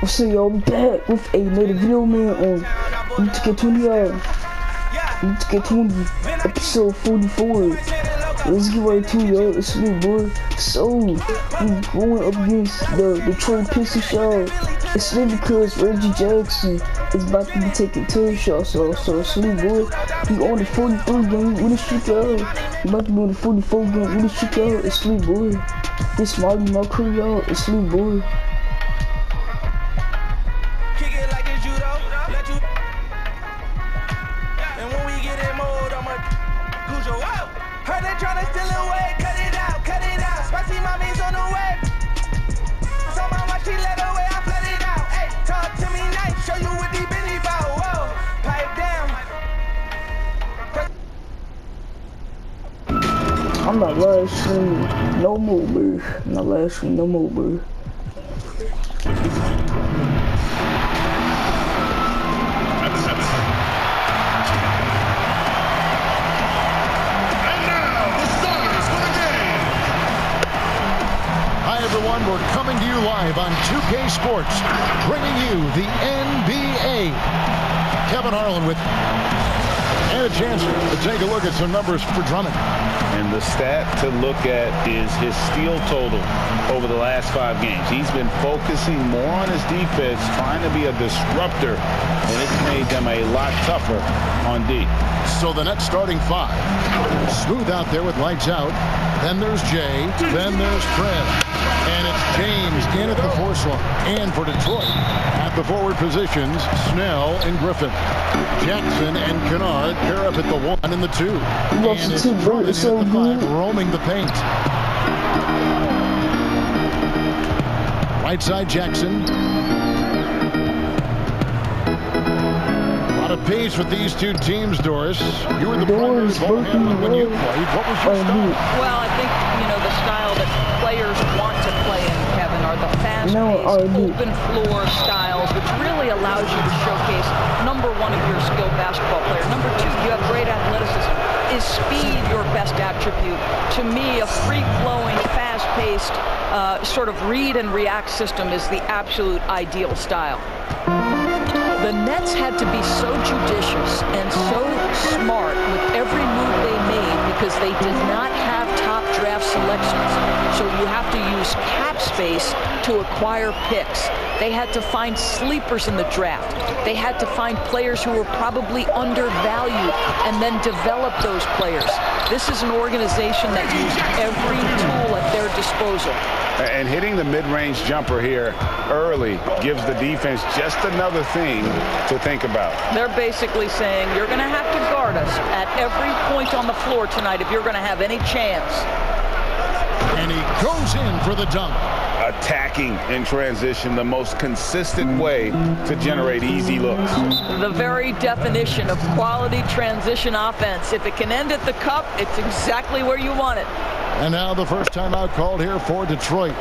So y'all back with another video, man. You to get 20 you to get 20 episode 44. Let's get right to y'all. It's me, boy. So we going up against the Detroit Pistons, y'all. It's me because Reggie Jackson is about to be taking 10 shots, so it's me, boy. He on the 43 game with a streak, y'all. He about to be on the 44 game with a streak, y'all. It's me, boy. This my crew, y'all. It's me, boy. Tryna steal away, cut it out. Spicy mommy's on the way. So my watch, she let away, I flood it out. Hey, talk to me nice, show you what deep in the bow. Whoa, pipe down. I'm not live streaming no more, bro. I'm not live streaming no more, bro. Everyone, we're coming to you live on 2K Sports, bringing you the NBA. Kevin Harlan with and a chance to take a look at some numbers for Drummond. And the stat to look at is his steal total over the last 5 games. He's been focusing more on his defense, trying to be a disruptor, and it's made them a lot tougher on D. So the Nets starting 5. Smooth out there with lights out. Then there's Jay. Then there's Fred. And it's James in at the force line. And for Detroit, at the forward positions, Snell and Griffin. Jackson and Kennard pair up at the 1 and the 2. And it's Drummond at the 5, roaming the paint. Right side, Jackson. A lot of pace with these two teams, Doris. You were the primary ball handler when you played. What was your style? Well, I think, the style that players want to play in, Kevin, are the fast-paced, open floor styles, which really allows you to showcase, number 1, if you're a skilled basketball player. Number 2, you have great athleticism. Is speed your best attribute? To me, a free-flowing, fast-paced, sort of read and react system is the absolute ideal style. The Nets had to be so judicious and so smart with every move they made because they did not have top draft selections. So you have to use cap space to acquire picks. They had to find sleepers in the draft. They had to find players who were probably undervalued and then develop those players. This is an organization that used every tool at their disposal. And hitting the mid-range jumper here early gives the defense just another thing to think about. They're basically saying, you're going to have to guard us at every point on the floor tonight if you're going to have any chance. And he goes in for the dunk. Attacking in transition, the most consistent way to generate easy looks. The very definition of quality transition offense. If it can end at the cup, it's exactly where you want it. And now the first timeout called here for Detroit.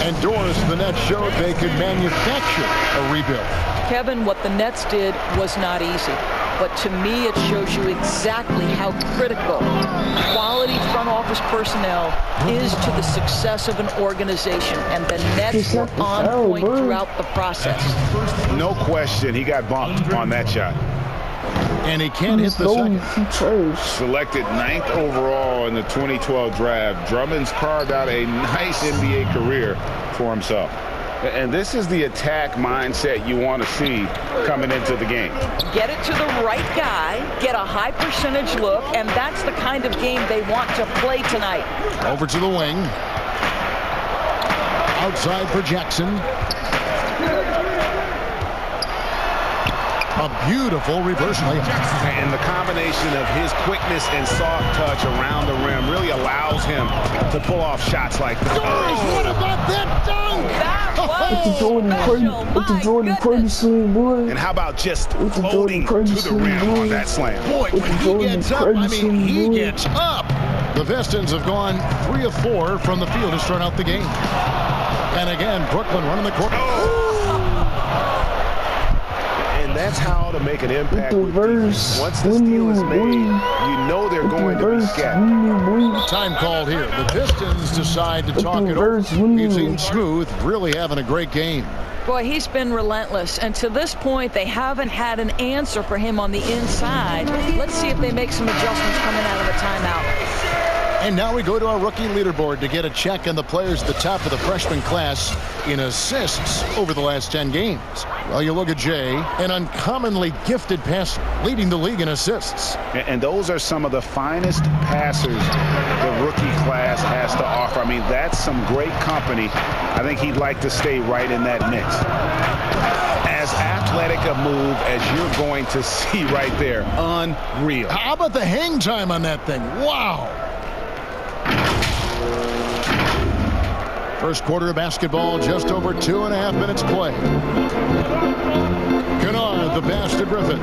And Doris, the Nets showed they could manufacture a rebuild. Kevin, what the Nets did was not easy. But to me, it shows you exactly how critical quality front office personnel is to the success of an organization. And the Nets were on point throughout the process. No question, he got bumped on that shot. And he can't hit the second. Selected 9th overall in the 2012 draft, Drummond's carved out a nice NBA career for himself. And this is the attack mindset you want to see coming into the game. Get it to the right guy, get a high percentage look, and that's the kind of game they want to play tonight. Over to the wing. Outside for Jackson. A beautiful reverse layup. And the combination of his quickness and soft touch around the rim really allows him to pull off shots like that. Doris, what about that dunk? With the Jordan Crazy slam, boy. And how about just floating to the rim on that slam? Boy, when he gets up, he gets up. The Pistons have gone 3 of 4 from the field to start out the game. And again, Brooklyn running the court. And And that's how to make an impact with reverse defense. Once the steal is made, you know they're going to be scattered. Time called here. The Pistons decide to talk it over. We've seen Smooth really having a great game. Boy, he's been relentless, and to this point, they haven't had an answer for him on the inside. Let's see if they make some adjustments coming out of the timeout. And now we go to our rookie leaderboard to get a check on the players at the top of the freshman class in assists over the last 10 games. Well, you look at Jay, an uncommonly gifted passer, leading the league in assists. And those are some of the finest passers the rookie class has to offer. I mean, that's some great company. I think he'd like to stay right in that mix. As athletic a move as you're going to see right there. Unreal. How about the hang time on that thing? Wow. First quarter of basketball, just over 2.5 minutes play. Kennard, the pass to Griffin.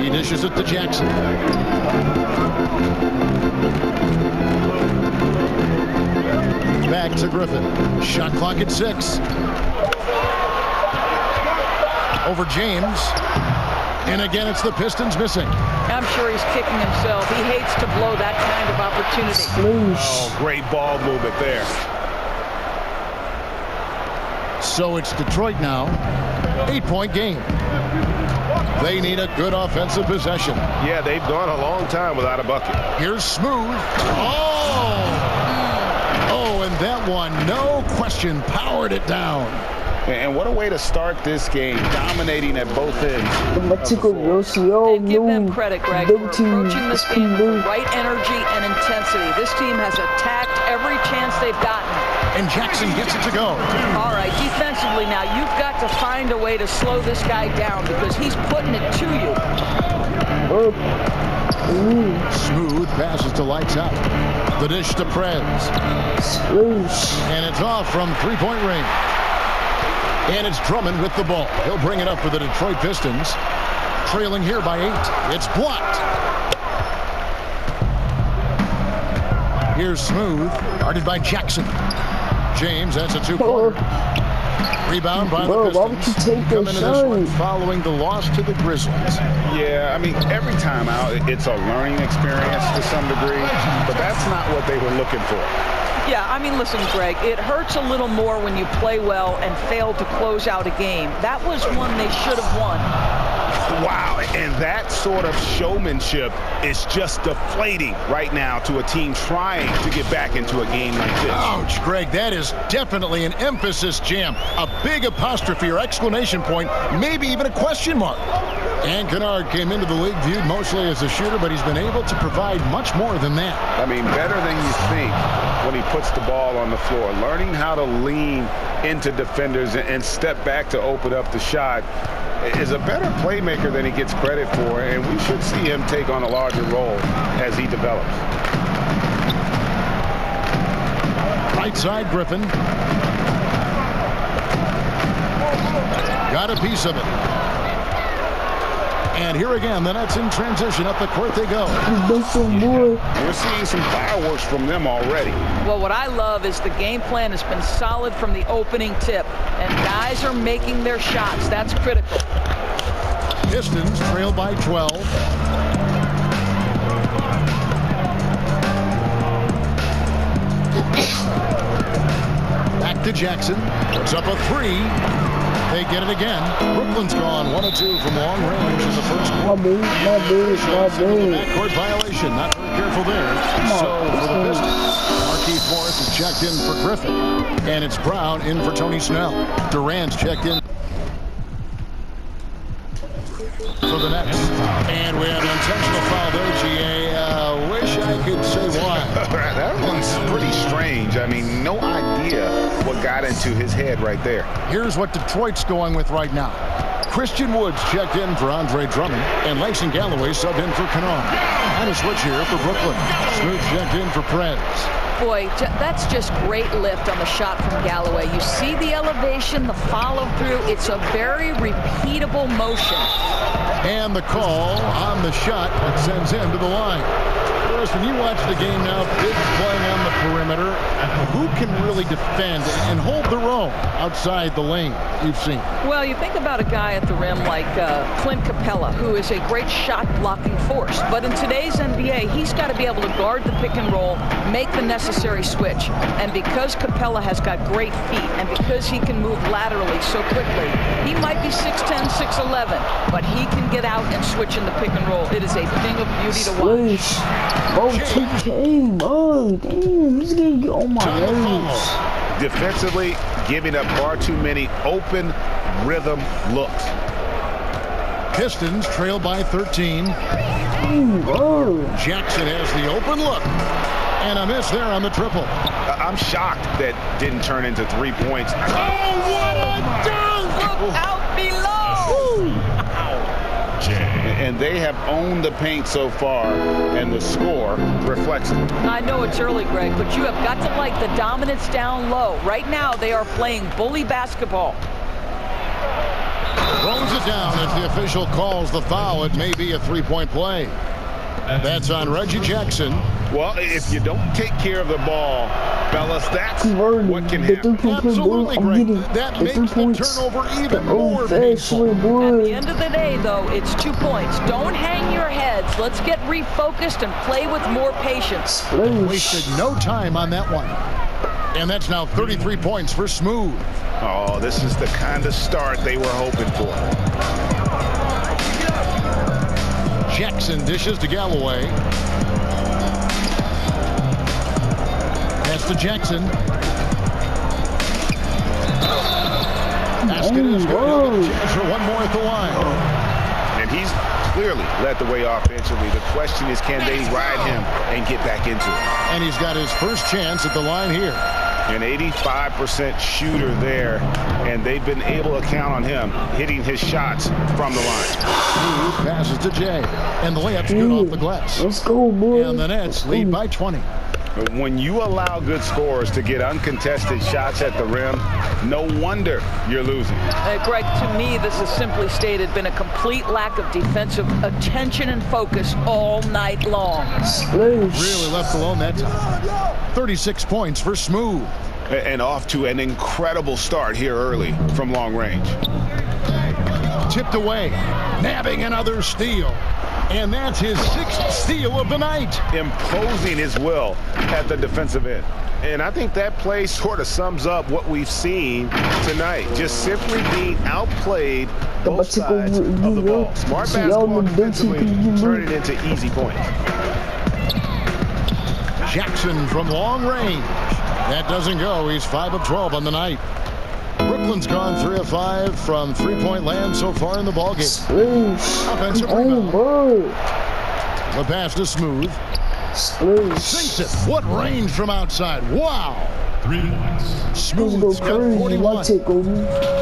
He dishes it to Jackson. Back to Griffin. Shot clock at 6. Over James. And again, it's the Pistons missing. I'm sure he's kicking himself. He hates to blow that kind of opportunity. Oh, great ball movement there. So it's Detroit now. 8-point game. They need a good offensive possession. Yeah, they've gone a long time without a bucket. Here's Smooth. Oh, and that one, no question, powered it down. And what a way to start this game, dominating at both ends. And give them credit, Greg, for approaching this game with the right energy and intensity. This team has attacked every chance they've gotten. And Jackson gets it to go. All right, defensively now, you've got to find a way to slow this guy down because he's putting it to you. Smooth passes to Lights Out. The dish to Prez. And it's off from three-point range. And it's Drummond with the ball. He'll bring it up for the Detroit Pistons. Trailing here by 8. It's blocked. Here's Smooth. Guarded by Jackson. James, that's a two-pointer. Rebound by the Pistons. Come into this one following the loss to the Grizzlies. Yeah, I mean, every time out, it's a learning experience to some degree. But that's not what they were looking for. Yeah, I mean, listen, Greg, it hurts a little more when you play well and fail to close out a game. That was one they should have won. Wow, and that sort of showmanship is just deflating right now to a team trying to get back into a game like this. Ouch, Greg, that is definitely an emphasis jam. A big apostrophe or exclamation point, maybe even a question mark. And Kennard came into the league viewed mostly as a shooter, but he's been able to provide much more than that. I mean, better than you think when he puts the ball on the floor. Learning how to lean into defenders and step back to open up the shot is a better playmaker than he gets credit for, and we should see him take on a larger role as he develops. Right side, Griffin. Got a piece of it. And here again, the Nets in transition. Up the court they go. We're seeing some fireworks from them already. Well, what I love is the game plan has been solid from the opening tip. And guys are making their shots. That's critical. Pistons trail by 12. Back to Jackson. Puts up a 3. They get it again. Brooklyn's gone 1 of 2 from long range in the first quarter. My dude. Backcourt violation. Not very careful there. So for the Pistons, Markieff Morris is checked in for Griffin. And it's Brown in for Tony Snell. Durant's checked in for the Nets. And we have an intentional foul there, GA. Wish I could say why. That one's pretty strange. I mean, no idea what got into his head right there. Here's what Detroit's going with right now. Christian Woods checked in for Andre Drummond, and Langston Galloway subbed in for Kennard. And a switch here for Brooklyn. Smooth checked in for Prez. Boy, that's just great lift on the shot from Galloway. You see the elevation, the follow-through. It's a very repeatable motion. And the call on the shot that sends him to the line. Burris, when you watch the game now, Biggs playing on the perimeter, who can really defend and hold their own outside the lane you've seen? Well, you think about a guy at the rim like Clint Capella, who is a great shot-blocking force. But in today's NBA, he's got to be able to guard the pick and roll, make the necessary switch. And because Capella has got great feet and because he can move laterally so quickly, he might be 6'10", 6'11", but he can get out and switch in the pick and roll. It is a thing of beauty to watch. Oh, TK, oh, damn, he's gonna get on my nerves. Defensively, giving up far too many open rhythm looks. Pistons trail by 13. Jackson has the open look. And a miss there on the triple. I'm shocked that didn't turn into 3 points. Oh, what a dunk! Look out below! And they have owned the paint so far, and the score reflects it. I know it's early, Greg, but you have got to like the dominance down low. Right now, they are playing bully basketball. Throws it down as the official calls the foul. It may be a three-point play. That's on Reggie Jackson. Well, if you don't take care of the ball, fellas, that's what can happen. Absolutely, Greg. That makes the turnover even more painful. At the end of the day, though, it's 2 points. Don't hang your heads. Let's get refocused and play with more patience. Wasted no time on that one. And that's now 33 points for Smooth. Oh, this is the kind of start they were hoping for. Jackson dishes to Galloway. Pass to Jackson. Basket is good. For one more at the line. And he's clearly led the way offensively. The question is, can they ride him and get back into it? And he's got his first chance at the line here. An 85% shooter there, and they've been able to count on him hitting his shots from the line. Smooth passes to Jay, and the layup's good off the glass. Let's go, boy. And the Nets lead by 20. When you allow good scorers to get uncontested shots at the rim, no wonder you're losing. Greg, to me, this has simply stated been a complete lack of defensive attention and focus all night long. Really left alone that time. 36 points for Smooth. And off to an incredible start here early from long range. Tipped away, nabbing another steal. And that's his 6th steal of the night. Imposing his will at the defensive end. And I think that play sort of sums up what we've seen tonight. Just simply being outplayed both sides of the ball. Smart basketball defensively, turning into easy points. Jackson from long range. That doesn't go. He's 5 of 12 on the night. Brooklyn's gone 3 of 5 from three-point land so far in the ballgame. Offensive rebound. The pass to Smooth. Sinks it. What range from outside. Wow. 3 points. Smooth's got 41. I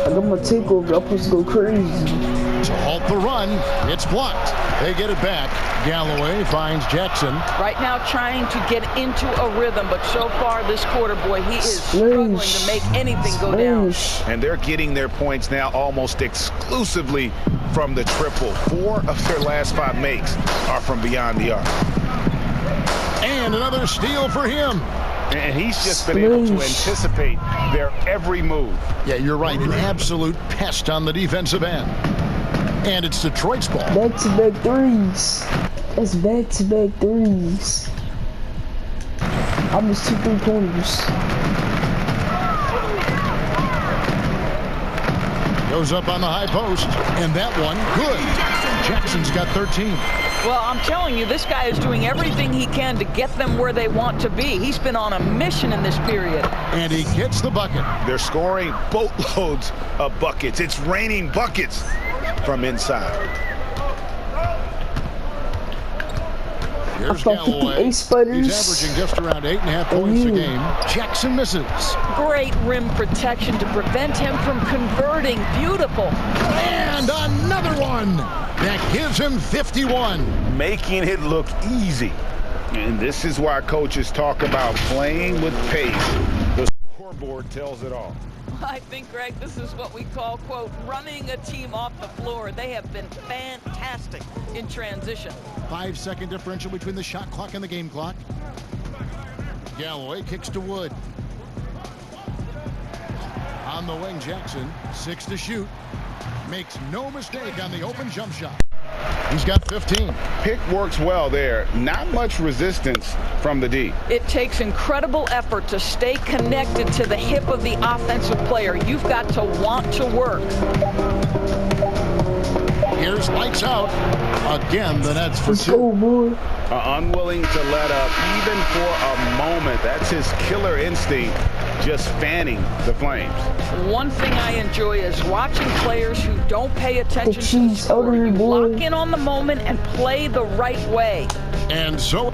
got my takeover. I'm supposed to go crazy. To halt the run, it's blocked. They get it back. Galloway finds Jackson. Right now trying to get into a rhythm, but so far this quarter, boy, he is struggling to make anything go down. And they're getting their points now almost exclusively from the triple. 4 of their last 5 makes are from beyond the arc. And another steal for him. And he's just been able to anticipate their every move. Yeah, you're right. An absolute pest on the defensive end. And it's Detroit's ball. Back-to-back threes. That's back-to-back threes. I missed 2 3-pointers. Goes up on the high post. And that one, good. Jackson's got 13. Well, I'm telling you, this guy is doing everything he can to get them where they want to be. He's been on a mission in this period. And he gets the bucket. They're scoring boatloads of buckets. It's raining buckets from inside. Here's Galloway. He's averaging just around 8.5 points a game. Jackson misses. Great rim protection to prevent him from converting. Beautiful. And another one. That gives him 51. Making it look easy. And this is why coaches talk about playing with pace. The scoreboard tells it all. I think, Greg, this is what we call, quote, running a team off the floor. They have been fantastic in transition. 5-second differential between the shot clock and the game clock. Galloway kicks to Wood. On the wing, Jackson, 6 to shoot. Makes no mistake on the open jump shot. He's got 15. Pick works well there. Not much resistance from the D. It takes incredible effort to stay connected to the hip of the offensive player. You've got to want to work. Here's lights out. Again, the Nets for Let's two. go, boy. Unwilling to let up even for a moment. That's his killer instinct, just fanning the flames. One thing I enjoy is watching players who don't pay attention to the cheese out of score. your You boy. lock in on the moment and play the right way. And so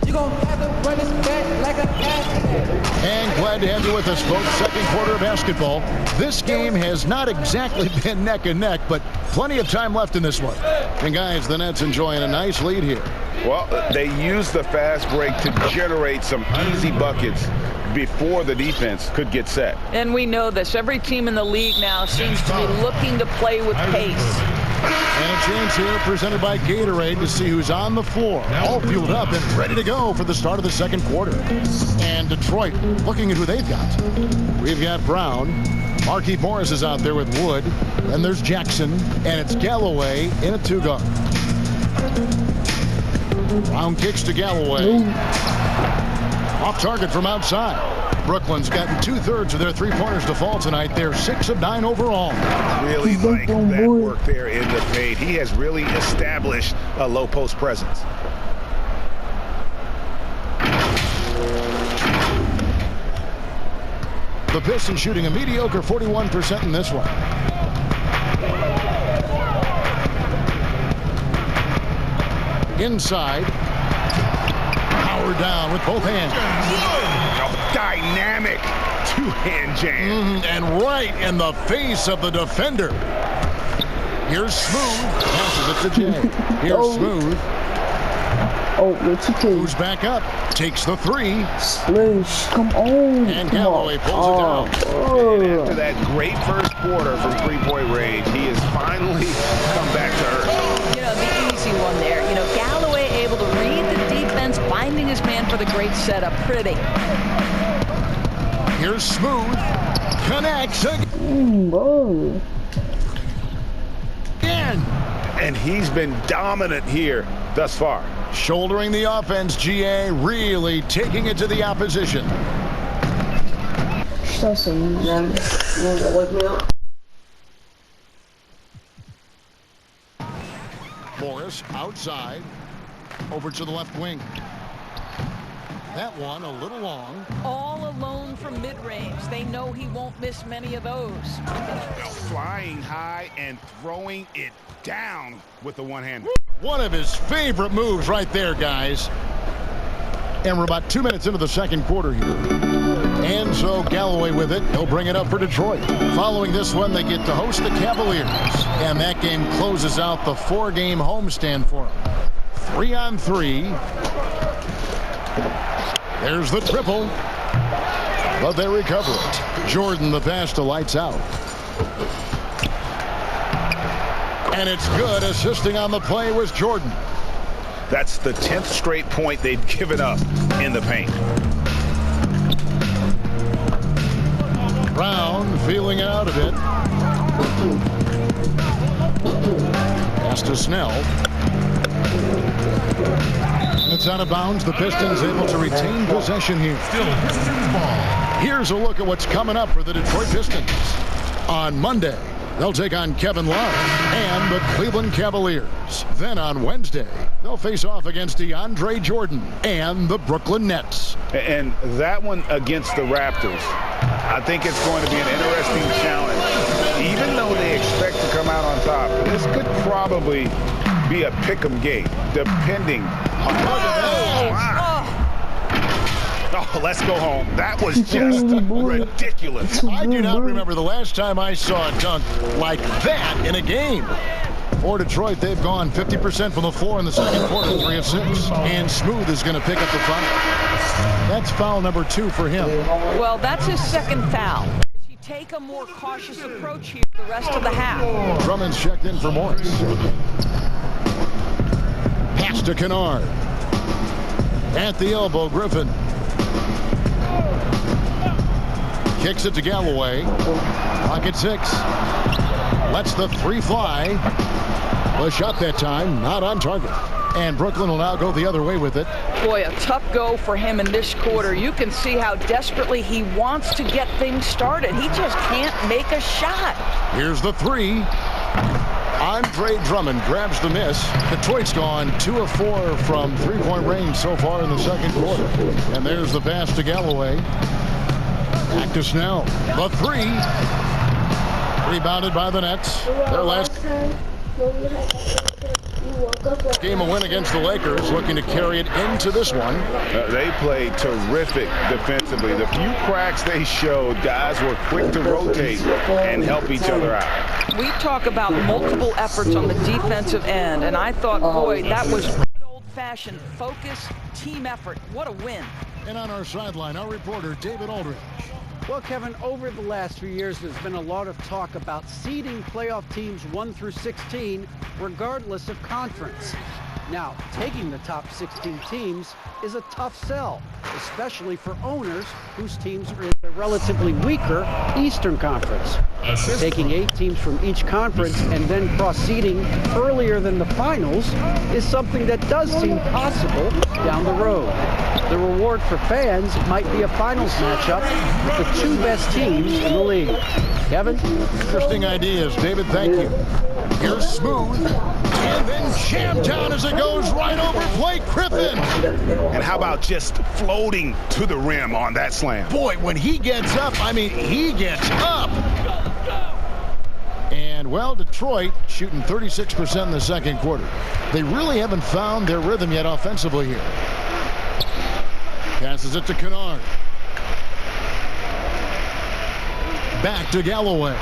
You gon' have to run this back like a athlete. And glad to have you with us, folks. Second quarter of basketball. This game has not exactly been neck and neck, but plenty of time left in this one. And guys, the Nets enjoying a nice lead here. Well, they used the fast break to generate some easy buckets before the defense could get set. And we know this. Every team in the league now seems to be looking to play with pace. And a chance here presented by Gatorade to see who's on the floor. All fueled up and ready to go for the start of the second quarter. And Detroit looking at who they've got. We've got Brown. Markieff Morris is out there with Wood. Then there's Jackson. And it's Galloway in a two-guard. Brown kicks to Galloway. Off target from outside. Brooklyn's gotten 2/3 of their three-pointers to fall tonight. They're 6 of 9 overall. Really like Boom, that boy. work there in the paint. He has really established a low post presence. The Pistons shooting a mediocre 41% in this one. Inside. Power down with both hands. A dynamic two-hand jam. And right in the face of the defender. Here's Smooth. Passes it to Jay. Here's Oh. Smooth. Oh, it's okay. Who's back up. Takes the three. Splash. Come on. And Come Galloway on. pulls it down. Oh. After that great first quarter from three-point range, he has finally come back to earth. You know, the easy one there. You know, Galloway able to read the defense, finding his man for the great setup. Pretty. Here's Smooth. Connects Boy. again. And he's been dominant here thus far. Shouldering the offense, GA really taking it to the opposition. That's a man. You gonna wake me up? Morris outside. Over to the left wing. That one a little long. All alone from mid-range. They know he won't miss many of those. Flying high and throwing it down with the one-hand. One of his favorite moves right there, guys. And we're about 2 minutes into the second quarter here. And so Galloway with it. He'll bring it up for Detroit. Following this one, they get to host the Cavaliers. And that game closes out the 4-game homestand for them. 3-on-3. There's the triple. But they recover it. Jordan the pass to lights out. And it's good. Assisting on the play was Jordan. That's the 10th straight point they've given up in the paint. Brown feeling it out a bit. Pass to Snell. It's out of bounds. The Pistons able to retain possession here. Still Pistons ball. Here's a look at what's coming up for the Detroit Pistons. On Monday, they'll take on Kevin Love and the Cleveland Cavaliers. Then on Wednesday, they'll face off against DeAndre Jordan and the Brooklyn Nets. And that one against the Raptors, I think it's going to be an interesting challenge. Even though they expect to come out on top, this could probably be a pick'em game, depending on Oh, let's go home. That was just ridiculous. I do not remember the last time I saw a dunk like that in a game. For Detroit, they've gone 50% from the floor in the second quarter, 3 of 6. And Smooth is going to pick up the foul. That's foul number 2 for him. Well, that's his second foul. Does he take a more cautious approach here the rest of the half? Drummond's checked in for Morris. Pass to Kennard. At the elbow, Griffin. Kicks it to Galloway. Pocket 6. Lets the 3 fly. The shot that time, not on target. And Brooklyn will now go the other way with it. Boy, a tough go for him in this quarter. You can see how desperately he wants to get things started. He just can't make a shot. Here's the 3. Andre Drummond grabs the miss. Detroit's gone 2 of 4 from 3-point range so far in the second quarter. And there's the pass to Galloway. Back to Snell. The 3. Rebounded by the Nets. Their last game a win against the Lakers, looking to carry it into this one. They played terrific defensively. The few cracks they showed, guys were quick to rotate and help each other out. We talk about multiple efforts on the defensive end, and I thought, boy, that was good old-fashioned focus, team effort. What a win. And on our sideline, our reporter, David Aldridge. Well, Kevin, over the last few years, there's been a lot of talk about seeding playoff teams 1 through 16, regardless of conference. Now, taking the top 16 teams is a tough sell, especially for owners whose teams are in the relatively weaker Eastern Conference. Taking 8 teams from each conference and then cross-seeding earlier than the finals is something that does seem possible down the road. The reward for fans might be a finals matchup with the 2 best teams in the league. Kevin? Interesting ideas, David. Thank you. Here's Smooth. And then jammed down as it goes right over Blake Griffin. And how about just floating to the rim on that slam? Boy, when he gets up, I mean, he gets up. And, well, Detroit shooting 36% in the second quarter. They really haven't found their rhythm yet offensively here. Passes it to Kennard. Back to Galloway.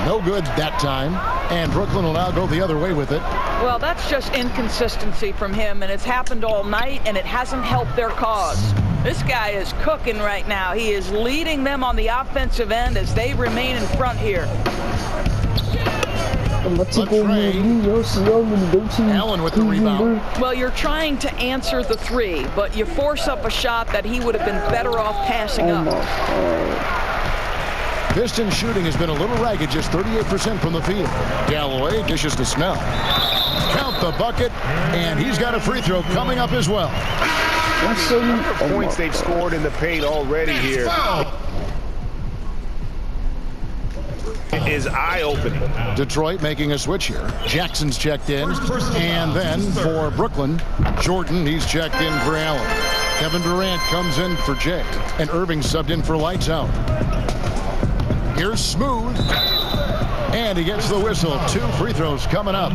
No good that time. And Brooklyn will now go the other way with it. Well, that's just inconsistency from him, and it's happened all night, and it hasn't helped their cause. This guy is cooking right now. He is leading them on the offensive end as they remain in front here. Allen with the rebound. Well, you're trying to answer the 3, but you force up a shot that he would have been better off passing up. Piston shooting has been a little ragged, just 38% from the field. Galloway dishes to Snell. Count the bucket, and he's got a free throw coming up as well. The number of points they've scored in the paint already here is eye-opening. Detroit making a switch here. Jackson's checked in. And then for Brooklyn, Jordan, he's checked in for Allen. Kevin Durant comes in for Jay. And Irving subbed in for Lights Out. Here's Smooth. And he gets the whistle. 2 free throws coming up.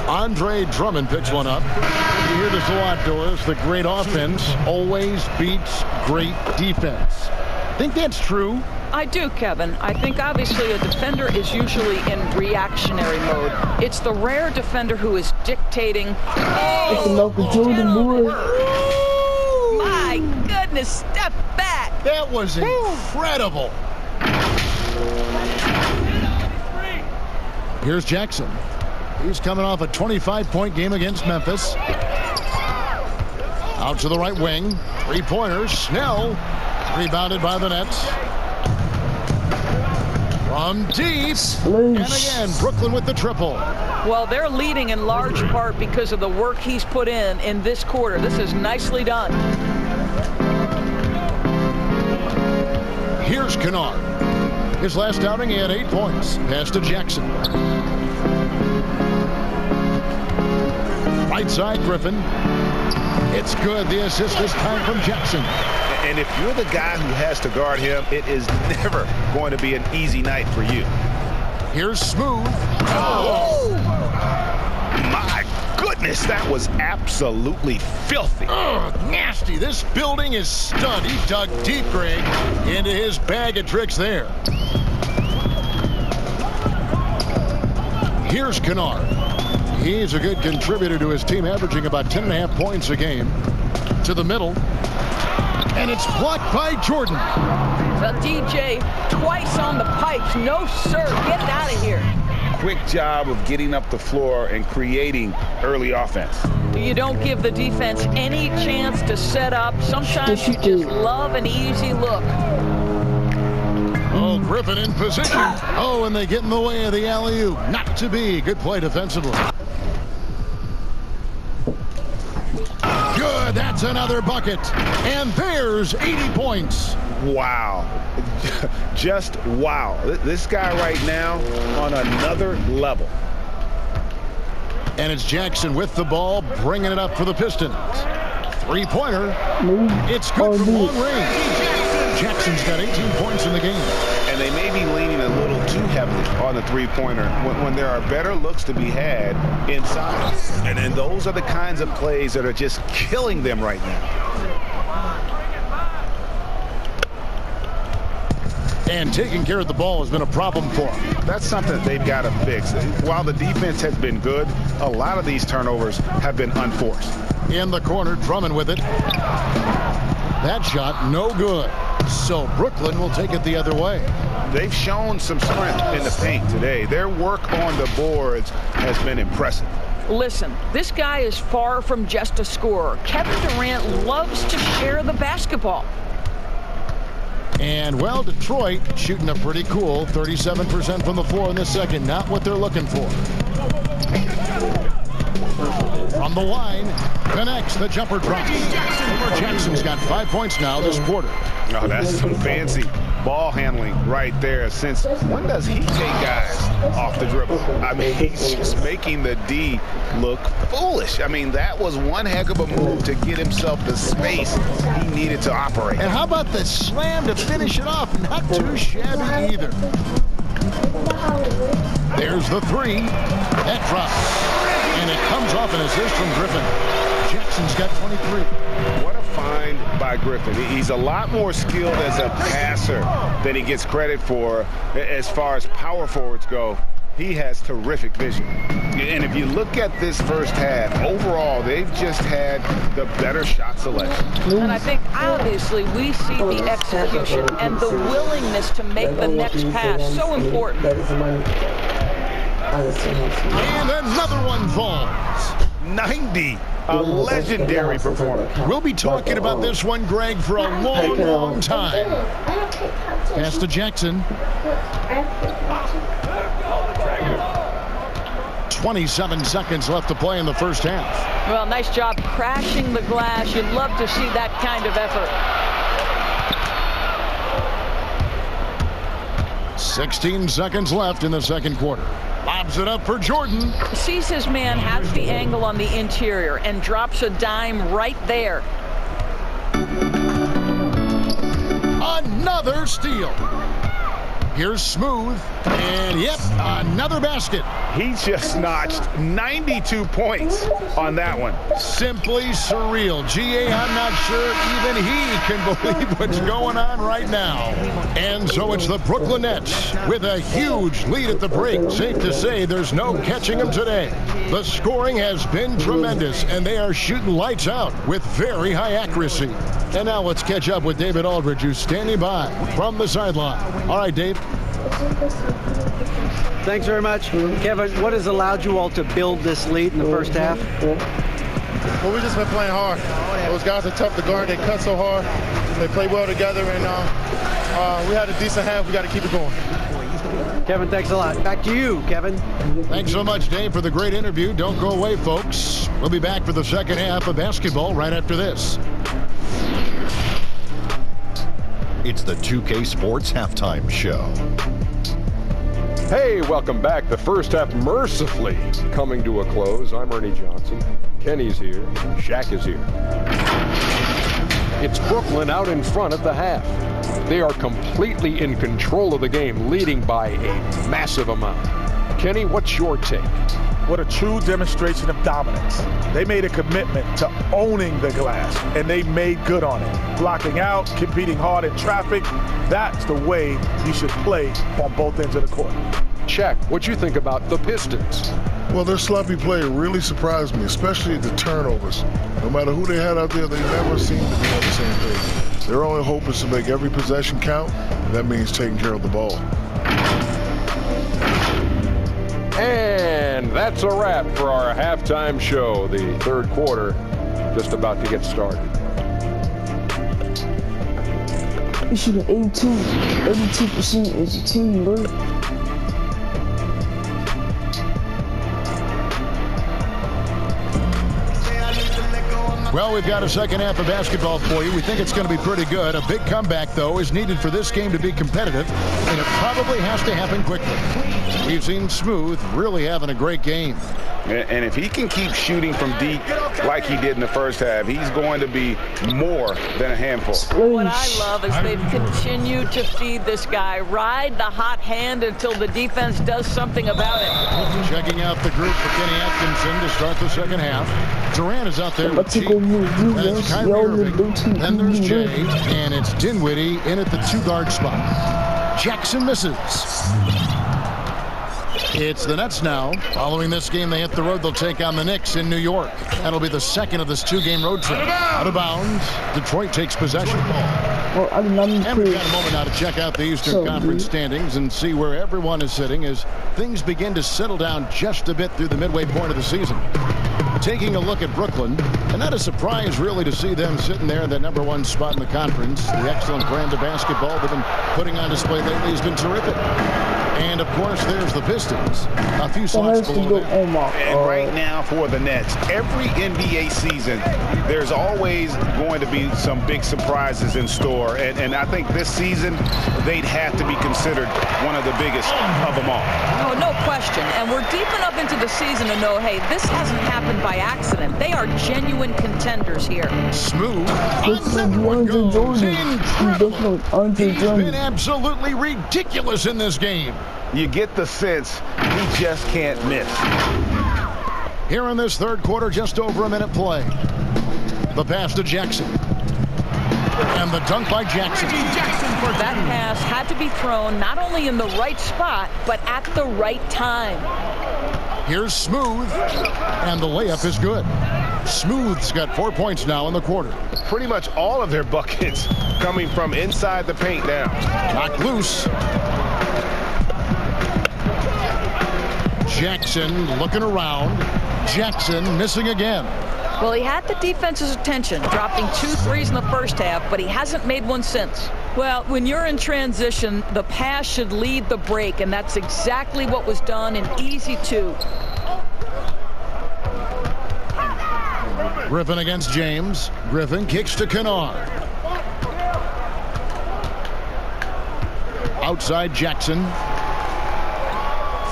Andre Drummond picks one up. You hear this a lot, Doris. The great offense always beats great defense. Think that's true? I do, Kevin. I think obviously a defender is usually in reactionary mode. It's the rare defender who is dictating. Oh, my goodness, step back. That was incredible. Here's Jackson. He's coming off a 25-point game against Memphis. Out to the right wing. 3-pointers. Snell. Rebounded by the Nets. From deep. And again, Brooklyn with the triple. Well, they're leading in large part because of the work he's put in this quarter. This is nicely done. Here's Kennard. His last outing, he had 8 points. Pass to Jackson. Right side, Griffin. It's good. The assist this time from Jackson. And if you're the guy who has to guard him, it is never going to be an easy night for you. Here's Smooth. Oh! My goodness, that was absolutely filthy. Oh, nasty. This building is stunned. He dug deep, Greg, into his bag of tricks there. Here's Kennard. He's a good contributor to his team, averaging about 10.5 points a game. To the middle. And it's blocked by Jordan. The DJ twice on the pipes. No, sir. Get it out of here. Quick job of getting up the floor and creating early offense. You don't give the defense any chance to set up. Sometimes you just love an easy look. Oh, Griffin in position. Oh, and they get in the way of the alley-oop. Not to be. Good play defensively. Good. That's another bucket. And there's 80 points. Wow. Just wow. This guy right now on another level. And it's Jackson with the ball, bringing it up for the Pistons. Three-pointer. It's good from long range. Jackson's got 18 points in the game. And they may be leaning a little too heavily on the three-pointer when there are better looks to be had inside. And those are the kinds of plays that are just killing them right now. And taking care of the ball has been a problem for them. That's something that they've got to fix. While the defense has been good, a lot of these turnovers have been unforced. In the corner, Drummond with it. That shot, no good. So Brooklyn will take it the other way. They've shown some strength in the paint today. Their work on the boards has been impressive. Listen, this guy is far from just a scorer. Kevin Durant loves to share the basketball. And, well, Detroit shooting a pretty cool 37% from the floor in this second. Not what they're looking for. From the line, connects, the jumper drops. Jackson's got 5 points now this quarter. Oh, that's some fancy ball handling right there. Since when does he take guys off the dribble? I mean, he's just making the D look foolish. I mean, that was one heck of a move to get himself the space he needed to operate. And how about the slam to finish it off? Not too shabby either. There's the three. That drops. And it comes off an assist from Griffin. Jackson's got 23. What a find by Griffin. He's a lot more skilled as a passer than he gets credit for as far as power forwards go. He has terrific vision. And if you look at this first half, overall, they've just had the better shot selection. And I think, obviously, we see the execution and the willingness to make the next pass so important. And another one falls. 90. A legendary performance. We'll be talking about this one, Greg, for a long, long time. Pass to Jackson. 27 seconds left to play in the first half. Well, nice job crashing the glass. You'd love to see that kind of effort. 16 seconds left in the second quarter. Lobs it up for Jordan. Sees his man, has the angle on the interior, and drops a dime right there. Another steal. Here's Smooth. And, yep, another basket. He just notched 92 points on that one. Simply surreal. G.A., I'm not sure even he can believe what's going on right now. And so it's the Brooklyn Nets with a huge lead at the break. Safe to say there's no catching them today. The scoring has been tremendous, and they are shooting lights out with very high accuracy. And now let's catch up with David Aldridge, who's standing by from the sideline. All right, Dave. Thanks very much. Kevin, what has allowed you all to build this lead in the first half? Well, we've just been playing hard. Those guys are tough to guard. They cut so hard. They play well together, and we had a decent half. We got to keep it going. Kevin, thanks a lot. Back to you, Kevin. Thanks so much, Dave, for the great interview. Don't go away, folks. We'll be back for the second half of basketball right after this. It's the 2K Sports Halftime Show. Hey, welcome back. The first half mercifully coming to a close. I'm Ernie Johnson. Kenny's here. Shaq is here. It's Brooklyn out in front at the half. They are completely in control of the game, leading by a massive amount. Kenny, what's your take? What a true demonstration of dominance. They made a commitment to owning the glass, and they made good on it. Blocking out, competing hard in traffic, that's the way you should play on both ends of the court. Shaq, what you think about the Pistons? Well, their sloppy play really surprised me, especially the turnovers. No matter who they had out there, they never seemed to be on the same page. Their only hope is to make every possession count, and that means taking care of the ball. And that's a wrap for our halftime show. The third quarter just about to get started. You shoot 82% as a team, bro. Well, we've got a second half of basketball for you. We think it's going to be pretty good. A big comeback, though, is needed for this game to be competitive, and it probably has to happen quickly. We've seen Smooth really having a great game. And if he can keep shooting from deep like he did in the first half, he's going to be more than a handful. What I love is they've continued to feed this guy, ride the hot hand until the defense does something about it. Checking out the group for Kenny Atkinson to start the second half. Durant is out there with G. That's Kyrie Irving. Then there's Jay, and it's Dinwiddie in at the 2-guard spot. Jackson misses. It's the Nets now. Following this game, they hit the road. They'll take on the Knicks in New York. That'll be the second of this 2-game road trip. Out of bounds. Detroit takes possession. Well, and we've got a moment now to check out the Eastern Conference standings and see where everyone is sitting as things begin to settle down just a bit through the midway point of the season. Taking a look at Brooklyn, and not a surprise really to see them sitting there in that #1 spot in the conference. The excellent brand of basketball they've been putting on display lately has been terrific. And, of course, there's the Pistons. A few slots below them. And right now for the Nets, every NBA season, there's always going to be some big surprises in store. And I think this season, they'd have to be considered one of the biggest of them all. Oh, no question. And we're deep enough into the season to know, hey, this hasn't happened by accident. They are genuine contenders here. Smooth. He's been absolutely ridiculous in this game. You get the sense he just can't miss. Here in this third quarter, just over a minute play. The pass to Jackson. And the dunk by Jackson. That pass had to be thrown not only in the right spot, but at the right time. Here's Smooth. And the layup is good. Smooth's got 4 points now in the quarter. Pretty much all of their buckets coming from inside the paint now. Knocked loose. Jackson looking around. Jackson missing again. Well, he had the defense's attention, dropping 2 threes in the first half, but he hasn't made one since. Well, when you're in transition, the pass should lead the break, and that's exactly what was done in easy 2. Griffin against James. Griffin kicks to Kennard. Outside Jackson.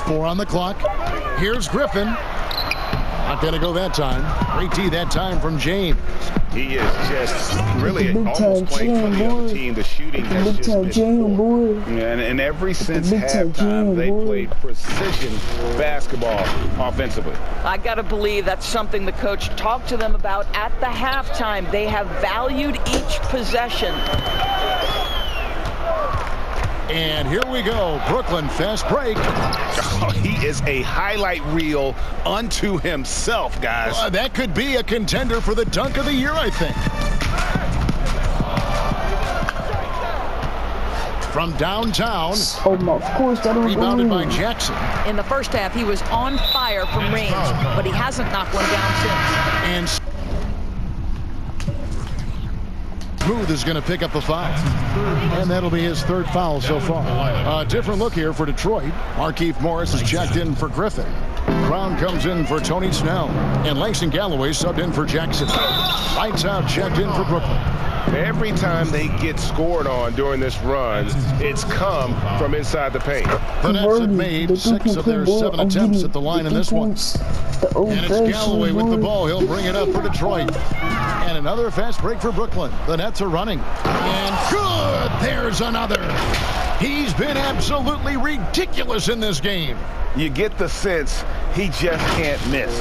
4 on the clock. Here's Griffin. Not going to go that time. Great tee that time from James. He is just really almost playing for the other team. The shooting has just been poor. And ever since halftime, they played precision basketball offensively. I got to believe that's something the coach talked to them about at the halftime. They have valued each possession. And here we go. Brooklyn fast break. Oh, he is a highlight reel unto himself, guys. That could be a contender for the dunk of the year, I think. From downtown. Oh, no, of course, that rebounded by Jackson. In the first half, he was on fire from range, but he hasn't knocked one down since. And Smooth is going to pick up the foul. And that'll be his 3rd foul so far. A different look here for Detroit. Markieff Morris is checked in for Griffin. Brown comes in for Tony Snell. And Langston Galloway subbed in for Jackson. Lights out checked in for Brooklyn. Every time they get scored on during this run, it's come from inside the paint. The Nets have made 6 of their 7 attempts at the line in this one. And it's Galloway with the ball. He'll bring it up for Detroit. And another fast break for Brooklyn. The Nets are running. And good! There's another. He's been absolutely ridiculous in this game. You get the sense he just can't miss.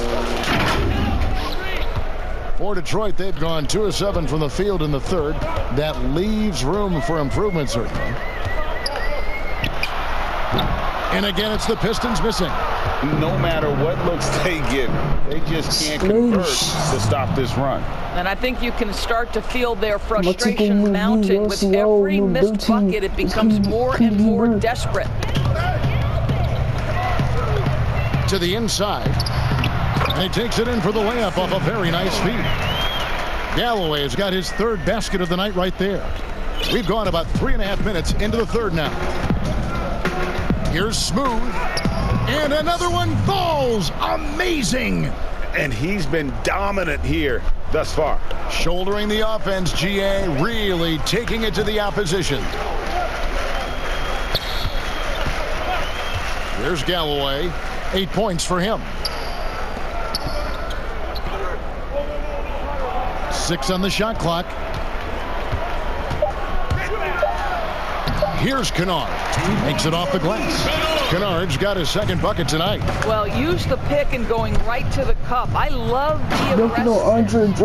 For Detroit, they've gone 2 of 7 from the field in the third. That leaves room for improvement, certainly. And again, it's the Pistons missing. no matter what looks they get, they just can't convert to stop this run. And I think you can start to feel their frustration mounting. With every missed bucket, it becomes more and more desperate. To the inside. And he takes it in for the layup off a very nice feed. Galloway has got his third basket of the night right there. We've gone about 3.5 minutes into the third now. Here's Smooth. And another one falls. Amazing. And he's been dominant here thus far. Shouldering the offense, GA, really taking it to the opposition. Here's Galloway. 8 points for him. 6 on the shot clock. Here's Kennard. Makes it off the glass. Kennard's got his second bucket tonight. Well, use the pick and going right to the cup. I love the aggressiveness.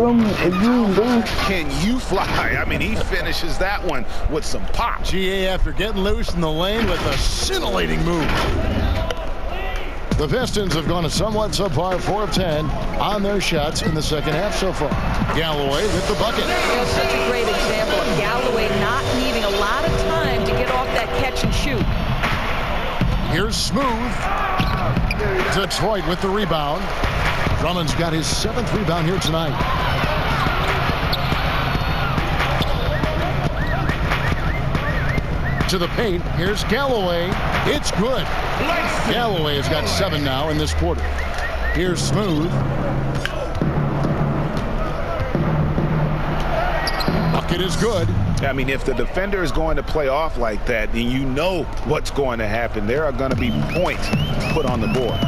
Can you fly? I mean, he finishes that one with some pop. GA after getting loose in the lane with a scintillating move. The Pistons have gone a somewhat subpar 4 of 10 on their shots in the second half so far. Galloway with the bucket. That's such a great example of Galloway not needing a lot of time to get off that catch and shoot. Here's Smooth. Detroit with the rebound. Drummond's got his 7th rebound here tonight. To the paint. Here's Galloway. It's good. Galloway has got 7 now in this quarter. Here's Smooth. Bucket is good. I mean, if the defender is going to play off like that, then you know what's going to happen. There are going to be points put on the board.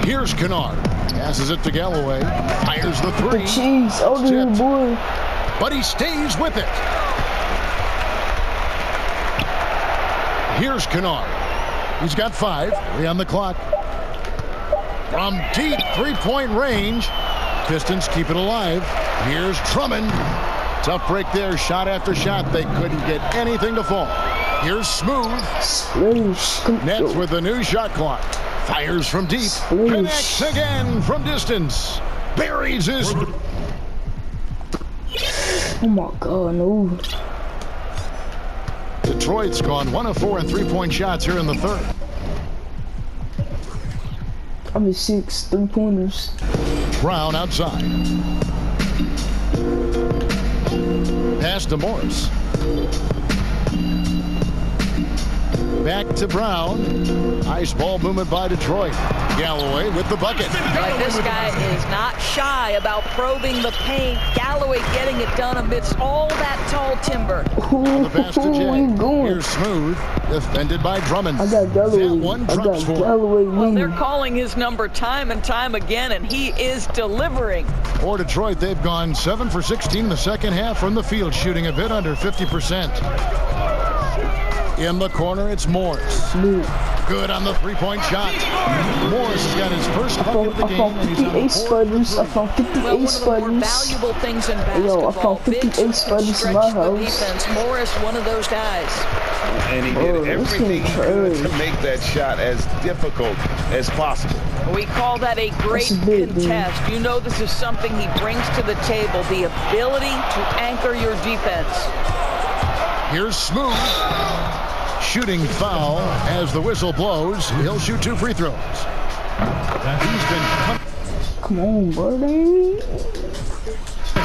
Here's Kennard. Passes it to Galloway. Fires the 3. Jeez, over boy. But he stays with it. Here's Kennard. He's got 5. 3 on the clock. From deep 3-point range. Pistons keep it alive. Here's Drummond. Tough break there. Shot after shot. They couldn't get anything to fall. Here's Smooth. Nets with the new shot clock. Fires from deep. Connects again from distance. Buries his... Oh my God, no. Detroit's gone 1 of 4 in 3-point shots here in the third. Probably 6 3-pointers. Brown outside. Pass to Morris. Back to Brown. Nice ball movement by Detroit. Galloway with the bucket. Like, this guy is not shy about probing the paint. Galloway getting it done amidst all that tall timber. The pass to Jay. Here's Smooth. Defended by Drummond. I got Galloway. Well, they're calling his number time and time again, and he is delivering. For Detroit, they've gone 7 for 16 in the second half from the field, shooting a bit under 50%. In the corner, it's Morris. Good on the 3-point shot. Morris has got his first bucket of the game. I found 58 spudders. Valuable things in basketball. I found 58 spudders in my house. Defense. Morris, one of those guys. And he did everything he could to make that shot as difficult as possible. We call that a great contest. You know this is something he brings to the table, the ability to anchor your defense. Here's Smooth. Shooting foul as the whistle blows. He'll shoot 2 free throws. He's been... Come on, buddy.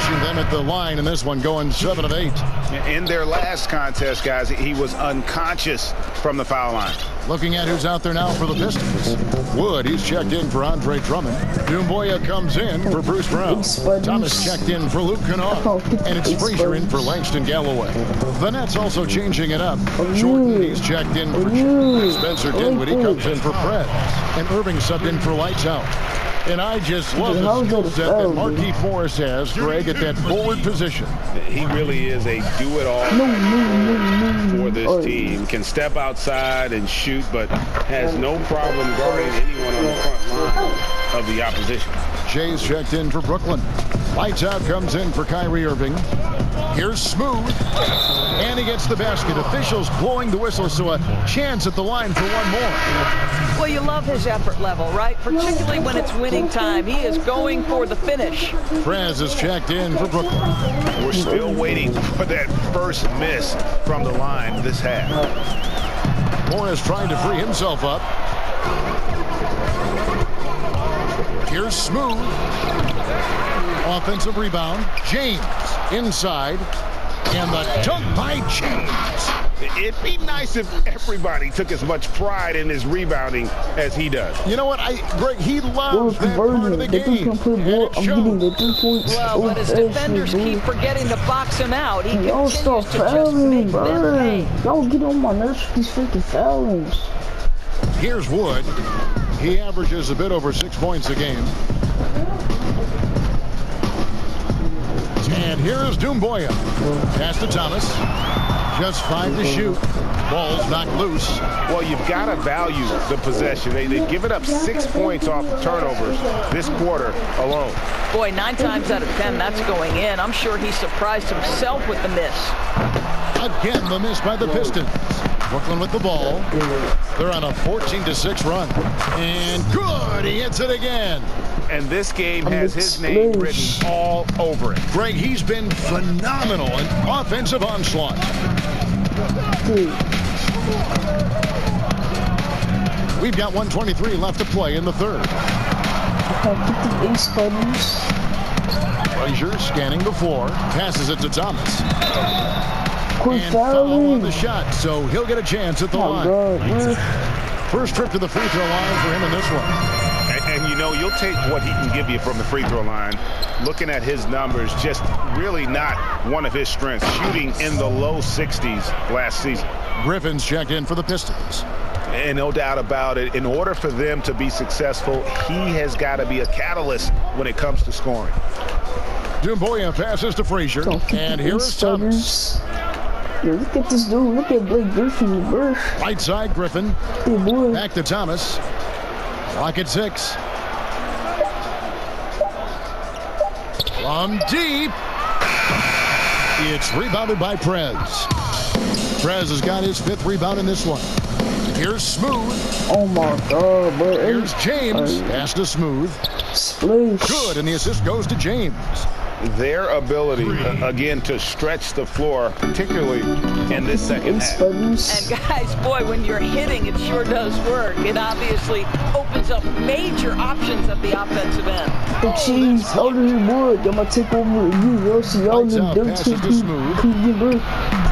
Them at the line in this one, going 7 of 8. In their last contest, guys, he was unconscious from the foul line. Looking at who's out there now for the Pistons. Wood, he's checked in for Andre Drummond. Dumboya comes in for Bruce Brown. Thomas checked in for Luke Kennard. And it's Frazier in for Langston Galloway. The Nets also changing it up. Jordan, he's checked in for Spencer Dinwiddie comes in for Preds. And Irving subbed in for Lights Out. And I just love the skill set that Markieff Morris has, Greg, at that forward position. He really is a do-it-all for this team. Can step outside and shoot, but has no problem guarding anyone on the front line of the opposition. Jay's checked in for Brooklyn. Lights Out comes in for Kyrie Irving. Here's Smooth. And he gets the basket. Officials blowing the whistle, so a chance at the line for one more. Well, you love his effort level, right? Particularly when it's winning time. He is going for the finish. Prez is checked in for Brooklyn. We're still waiting for that first miss from the line this half. Morris trying to free himself up. Here's Smooth. Offensive rebound. James inside. And the dunk by James. It'd be nice if everybody took as much pride in his rebounding as he does. You know what, Greg, he loves that part of the game. I'm getting the 3 points. Well, but his defenders keep forgetting to box him out. He y'all start fouling, bro. Y'all get on my nerves with these freaking foulings. Here's Wood. He averages a bit over 6 points a game. And here's Doumbouya. Pass to Thomas. Just 5 to shoot. Ball's knocked loose. Well, you've got to value the possession. They've given up 6 points off of turnovers this quarter alone. Boy, 9 times out of 10, that's going in. I'm sure he surprised himself with the miss. Again, the miss by the Pistons. Brooklyn with the ball. They're on a 14-6 run. And good, he hits it again. And this game has his name written all over it. Greg, he's been phenomenal in offensive onslaught. We've got 1:23 left to play in the third. Frazier scanning the floor. Passes it to Thomas. And foul on the shot, so he'll get a chance at the line. First trip to the free throw line for him in this one. And you know, you'll take what he can give you from the free throw line. Looking at his numbers, just really not one of his strengths. Shooting in the low 60s last season. Griffin's checked in for the Pistons. And no doubt about it, in order for them to be successful, he has got to be a catalyst when it comes to scoring. Doumbouya passes to Frazier. And here is Thomas. Yo, look at this dude. Look at Blake Griffin, bro. Right side, Griffin. Hey, boy. Back to Thomas. Clock at 6. From deep. It's rebounded by Prez. Prez has got his 5th rebound in this one. Here's Smooth. Oh my God, bro. Here's James. Pass to Smooth. Splash. Good, and the assist goes to James. Their ability, again, to stretch the floor, particularly in this second half. And guys, boy, when you're hitting, it sure does work. It obviously opens up major options at the offensive end. The cheese, how do you work? I'm gonna take over you. Y'all see y'all in passes to Smooth.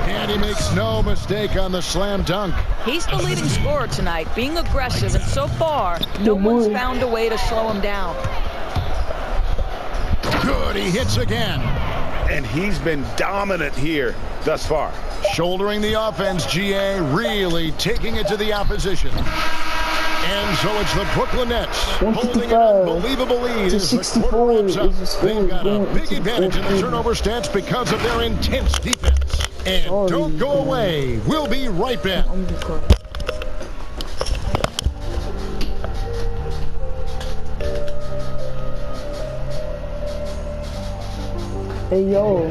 And he makes no mistake on the slam dunk. He's the leading scorer tonight, being aggressive, and so far, no one's found a way to slow him down. Good, he hits again. And he's been dominant here thus far. Shouldering the offense, GA really taking it to the opposition. And so it's the Brooklyn Nets holding an unbelievable lead as the quarter wraps up. They've got a big advantage in the turnover stats because of their intense defense. And don't go away. We'll be right back. Hey, yo.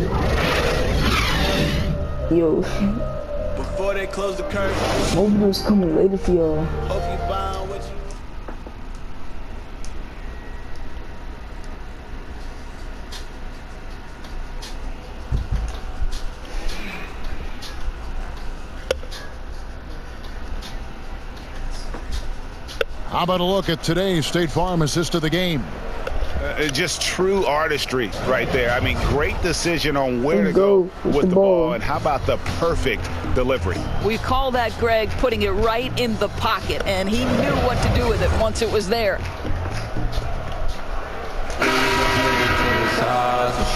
Before they close the curtain. More videos coming later for y'all. Hope you bound with you. How about a look at today's State Farm assist of the game? Just true artistry right there. I mean, great decision on where to go with the ball. And how about the perfect delivery? We call that, Greg, putting it right in the pocket, and he knew what to do with it once it was there.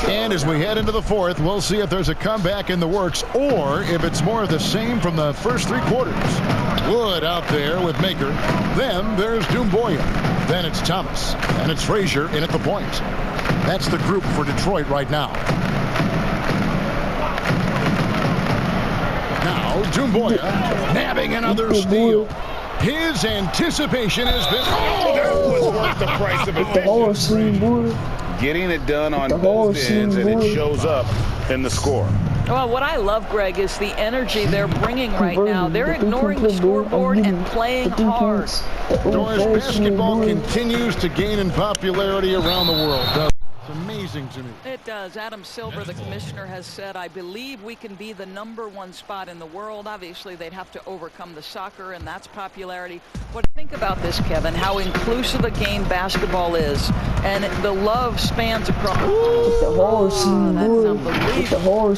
And as we head into the fourth, we'll see if there's a comeback in the works or if it's more of the same from the first 3 quarters. Wood out there with Maker. Then there's Doumbouya. Then it's Thomas. And it's Frazier in at the point. That's the group for Detroit right now. Now Doumbouya nabbing another steal. His anticipation has been... Oh, that was worth the price of admission. Getting it done on both ends, and it shows up in the score. Well, what I love, Greg, is the energy they're bringing right now. They're ignoring the scoreboard and playing hard. Doris, basketball continues to gain in popularity around the world. It's amazing to me. It does. Adam Silver, the commissioner, has said, I believe we can be the #1 spot in the world. Obviously, they'd have to overcome the soccer, and that's popularity. What do you think about this, Kevin? How inclusive a game basketball is, and the love spans across. That's unbelievable.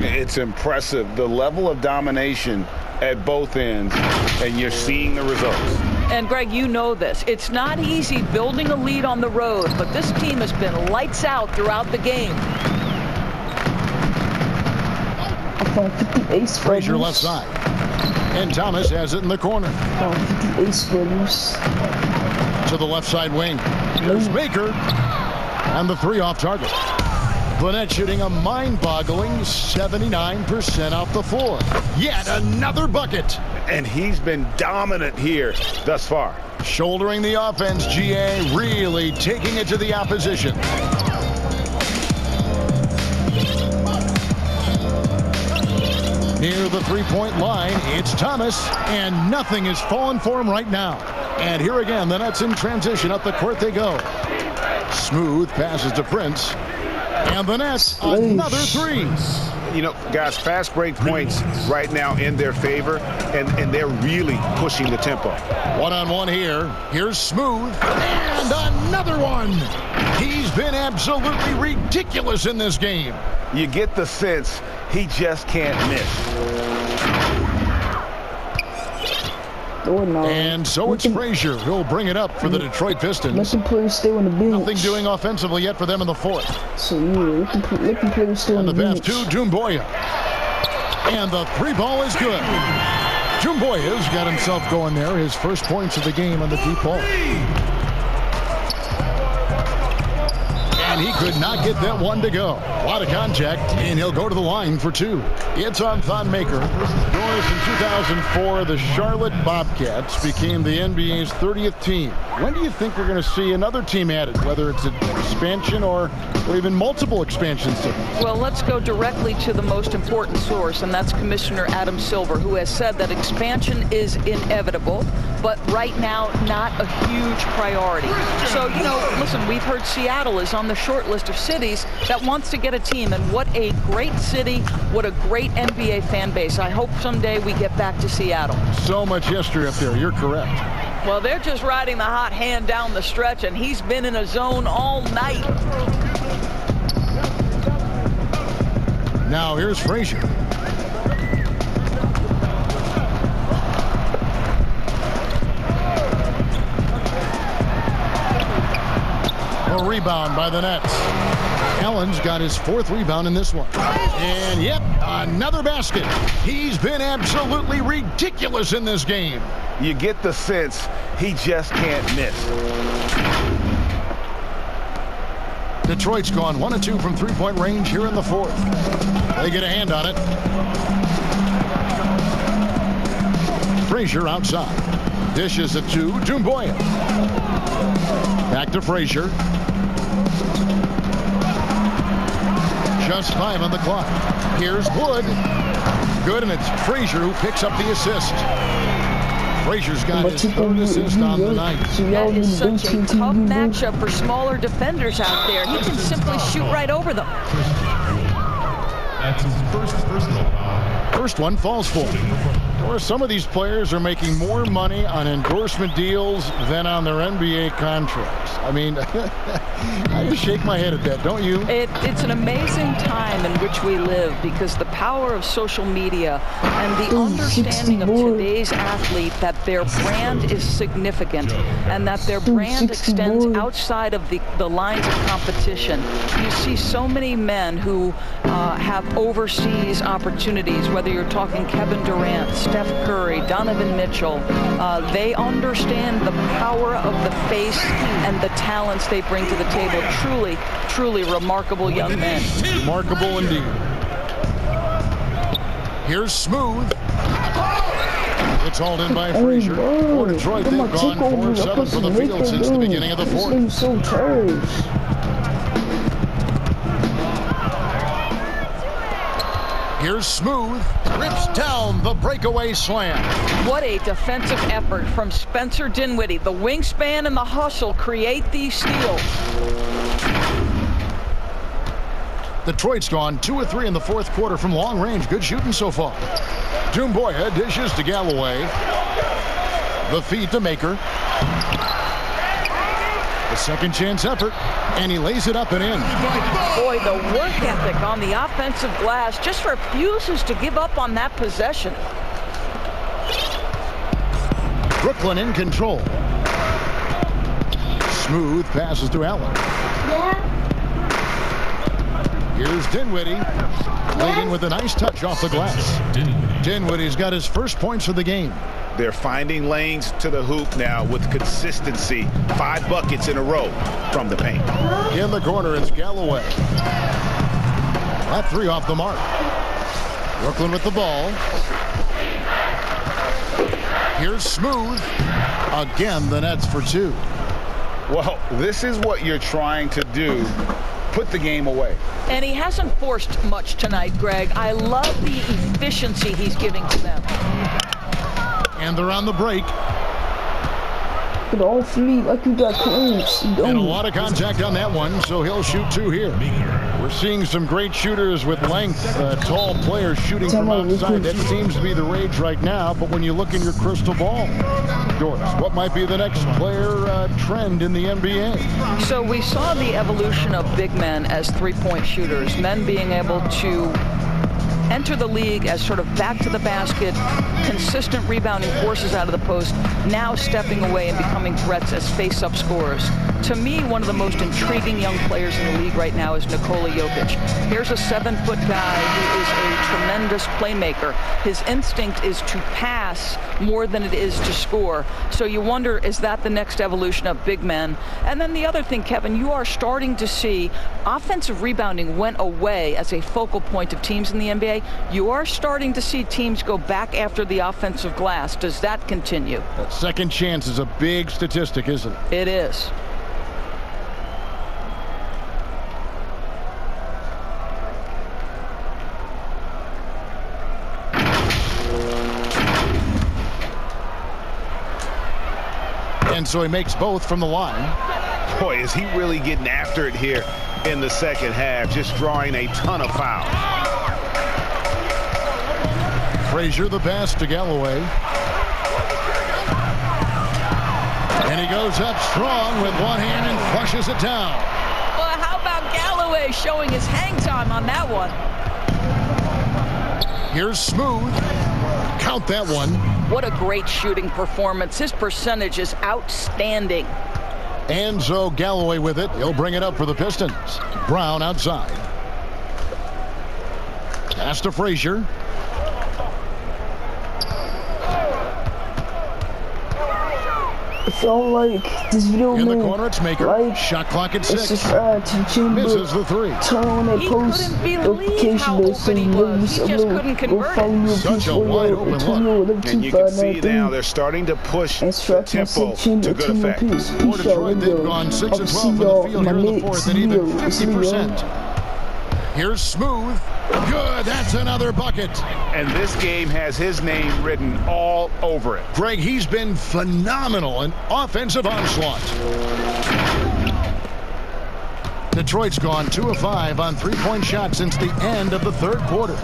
It's impressive. The level of domination at both ends, and you're seeing the results. And Greg, you know this. It's not easy building a lead on the road, but this team has been lights out throughout the game. Frazier left side. And Thomas has it in the corner. To the left side wing. Here's Baker. And the 3 off target. Burnett shooting a mind-boggling 79% off the floor. Yet another bucket. And he's been dominant here thus far. Shouldering the offense, GA really taking it to the opposition. Near the three-point line, it's Thomas, and nothing is falling for him right now. And here again, the Nets in transition. Up the court they go. Smooth passes to Prince. And the Nets, another 3. You know, guys, fast break points right now in their favor, and they're really pushing the tempo. One-on-one here. Here's Smooth. And another one. He's been absolutely ridiculous in this game. You get the sense he just can't miss. And so it's Frazier who'll bring it up for the Detroit Pistons. Let the players stay on the bench. Nothing doing offensively yet for them in the 4th. So yeah, let the players stay on the bench. And the pass to Doumbouya. And the 3 ball is good. Doumbouya's got himself going there. His first points of the game on the deep ball. And he could not get that one to go. A lot of contact, and he'll go to the line for 2. It's on Thonmaker. Doris, in 2004, the Charlotte Bobcats became the NBA's 30th team. When do you think we're going to see another team added, whether it's an expansion or even multiple expansions? Well, let's go directly to the most important source, and that's Commissioner Adam Silver, who has said that expansion is inevitable, but right now, not a huge priority. So, you know, listen, we've heard Seattle is on the short list of cities that wants to get a team, and what a great city, what a great NBA fan base. I hope someday we get back to Seattle. So much history up there. You're correct. Well, they're just riding the hot hand down the stretch, and he's been in a zone all night. Now here's Frazier. A rebound by the Nets. Allen's got his 4th rebound in this one. And yep, another basket. He's been absolutely ridiculous in this game. You get the sense he just can't miss. Detroit's gone 1 of 2 from 3-point range here in the 4th. They get a hand on it. Frazier outside. Dishes it to Doumbouya. Back to Frazier. Just 5 on the clock. Here's Wood. Good, and it's Frazier who picks up the assist. Frazier's got his 3rd assist on the night. That is such a tough matchup for smaller defenders out there. He can simply shoot right over them. That's his first personal foul. First one falls for him. Or some of these players are making more money on endorsement deals than on their NBA contracts. I mean, I just shake my head at that, don't you? It's an amazing time in which we live, because the power of social media and the understanding of today's athlete that their brand is significant and that their brand extends outside of the lines of competition. You see so many men who have overseas opportunities, whether you're talking Kevin Durant, Steph Curry, Donovan Mitchell. They understand the power of the face and the talents they bring to the table. Truly, truly remarkable young men. Remarkable indeed. Here's Smooth. It's hauled in by Frazier. For Detroit, they've gone 4-7 for the field since the beginning of the 4th. Here's Smooth, rips down the breakaway slam. What a defensive effort from Spencer Dinwiddie. The wingspan and the hustle create these steals. Detroit's gone 2 of 3 in the fourth quarter from long range. Good shooting so far. Dumboya dishes to Galloway. The feed to Maker. The second chance effort, and he lays it up and in. Boy, the work ethic on the offensive glass just refuses to give up on that possession. Brooklyn in control. Smooth passes to Allen. Here's Dinwiddie, leading with a nice touch off the glass. Dinwiddie's got his first points of the game. They're finding lanes to the hoop now with consistency. 5 buckets in a row from the paint. In the corner, it's Galloway. That 3 off the mark. Brooklyn with the ball. Here's Smooth. Again, the Nets for 2. Well, this is what you're trying to do. Put the game away. And he hasn't forced much tonight, Greg. I love the efficiency he's giving to them. And they're on the break. Get off me like you got clamps. And a lot of contact on that one, so he'll shoot 2 here. We're seeing some great shooters with length, tall players shooting from outside. That seems to be the rage right now, but when you look in your crystal ball, Doris, what might be the next player trend in the NBA? So we saw the evolution of big men as three-point shooters, men being able to enter the league as sort of back to the basket, consistent rebounding forces out of the post, now stepping away and becoming threats as face-up scorers. To me, one of the most intriguing young players in the league right now is Nikola Jokic. Here's a 7-foot guy who is a tremendous playmaker. His instinct is to pass more than it is to score. So you wonder, is that the next evolution of big men? And then the other thing, Kevin, you are starting to see offensive rebounding went away as a focal point of teams in the NBA. You are starting to see teams go back after the offensive glass. Does that continue? That second chance is a big statistic, isn't it? It is. And so he makes both from the line. Boy, is he really getting after it here in the second half, just drawing a ton of fouls. Frazier the pass to Galloway. And he goes up strong with one hand and flushes it down. Well, how about Galloway showing his hang time on that one? Here's Smooth. Count that one. What a great shooting performance. His percentage is outstanding. And so Galloway with it. He'll bring it up for the Pistons. Brown outside. Pass to Frazier. I felt like this video, in man, the corner, it's Maker. Like, shot clock at 6. Subscribe to the channel. Misses the 3. Turn on that post notification bell so you know what's uploaded. Go follow me on Such a wide open look. And you can see now they're starting to push the tempo to good effect. For Detroit, they've gone 6 of 12 from the field here in the fourth and even 50%. Here's Smooth. Good. That's another bucket. And this game has his name written all over it. Greg, he's been phenomenal in offensive onslaught. Detroit's gone 2 of 5 on three-point shots since the end of the third quarter.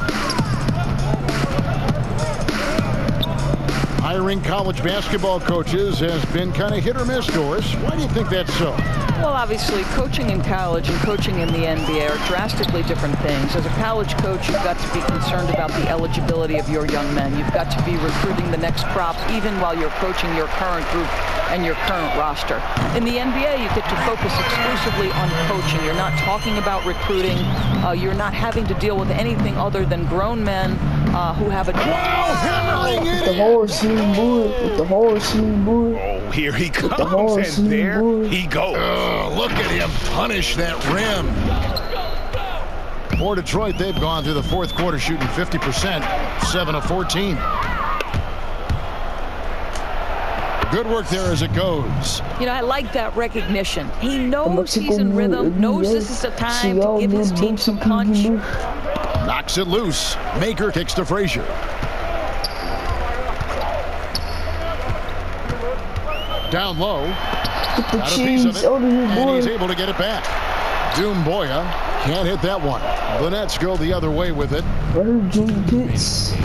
Hiring college basketball coaches has been kind of hit or miss, Doris. Why do you think that's so? Well, obviously, coaching in college and coaching in the NBA are drastically different things. As a college coach, you've got to be concerned about the eligibility of your young men. You've got to be recruiting the next crop, even while you're coaching your current group and your current roster. In the NBA, you get to focus exclusively on coaching. You're not talking about recruiting. You're not having to deal with anything other than grown men who have a hammering it the horseman boy, with the horseman boy. Oh, here he comes, and there he goes. Look at him punish that rim. For Detroit, they've gone through the fourth quarter shooting 50%, 7 of 14. Good work there as it goes. You know, I like that recognition. He knows he's in rhythm, knows this is the time to give his team some punch. Knocked Knocks it loose. Maker kicks to Frazier. Down low. Get the Got a piece of cheese it, out of here, and boy. he's able to get it back. Boya can't hit that one. The Nets go the other way with it. Junior Pitts.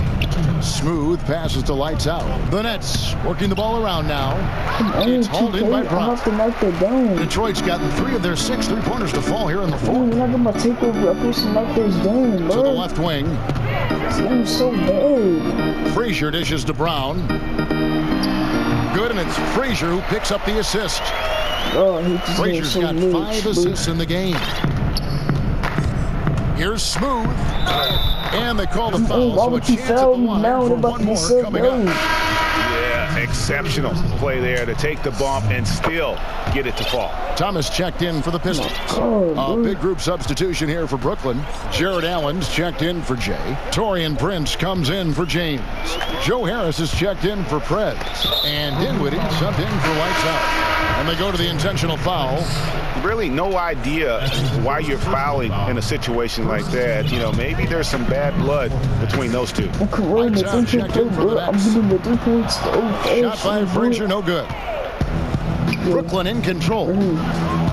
Smooth passes to Lights Out. The Nets working the ball around now. It's hauled in by Brown. I have to knock that down. Detroit's gotten 3 of their 6 3-pointers to fall here in the fourth. When I get my takeover, I'm supposed to knock those down, bro. To the left wing. This game's so bad. Frazier dishes to Brown. Good, and it's Frazier who picks up the assist. Oh, I hate this Frazier's so got much, 5 assists in the game. Here's Smooth. And they call the foul. Why would you foul me now? They're about to be so low. Yeah, exceptional play there to take the bump and still get it to fall. Thomas checked in for the Pistons. A big group substitution here for Brooklyn. Jared Allen's checked in for Jay. Taurean Prince comes in for James. Joe Harris is checked in for Prez. And Dinwiddie subbed in for Lights Out. And they go to the intentional foul. Really no idea why you're fouling in a situation like that. You know, maybe there's some bad blood between those two. I'm getting the 3 points. Shot by Frazier, no good. Brooklyn in control.